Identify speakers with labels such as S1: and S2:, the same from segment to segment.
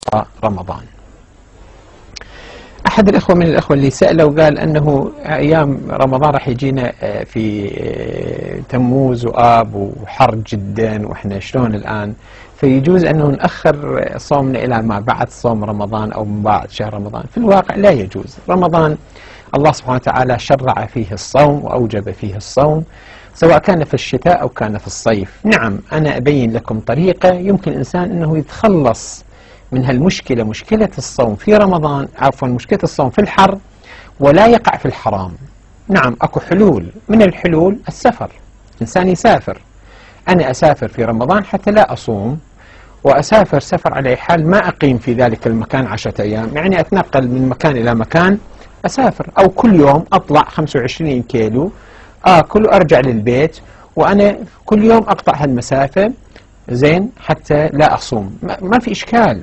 S1: قضاء رمضان. أحد الإخوة من الأخوة اللي سأله وقال أنه أيام رمضان راح يجينا في تموز وآب وحر جدا وإحنا شلون الآن، فيجوز أنه نأخر صومنا إلى ما بعد صوم رمضان أو من بعد شهر رمضان. في الواقع لا يجوز. رمضان الله سبحانه وتعالى شرع فيه الصوم وأوجب فيه الصوم، سواء كان في الشتاء أو كان في الصيف. نعم، أنا أبين لكم طريقة يمكن الإنسان أنه يتخلص من هالمشكلة، مشكلة الصوم في رمضان، عفوا مشكلة الصوم في الحر، ولا يقع في الحرام. نعم، أكو حلول. من الحلول السفر، إنسان يسافر. أنا أسافر في رمضان حتى لا أصوم، وأسافر سفر على حال ما أقيم في ذلك المكان 10 أيام، يعني أتنقل من مكان إلى مكان، أسافر. أو كل يوم أطلع 25 كيلو آكل وأرجع للبيت، وأنا كل يوم أقطع هالمسافة زين حتى لا أصوم. ما في إشكال.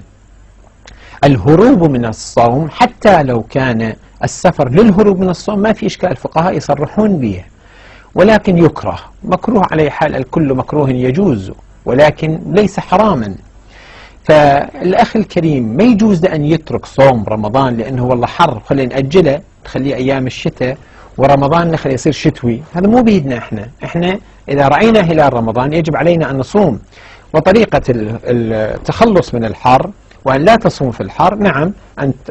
S1: الهروب من الصوم حتى لو كان السفر للهروب من الصوم ما في إشكال، الفقهاء يصرحون به، ولكن يكره. مكروه على حال، الكل مكروه يجوز ولكن ليس حراما. فالأخ الكريم ما يجوز أن يترك صوم رمضان لأنه والله حر خلينا نأجله، نخليه أيام الشتاء، ورمضان نخليه يصير شتوي. هذا مو بيدنا. إحنا إذا رأينا هلال رمضان يجب علينا أن نصوم. وطريقة التخلص من الحر وأن لا تصوم في الحر، نعم،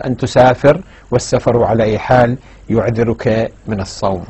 S1: أن تسافر، والسفر على أي حال يعذرك من الصوم.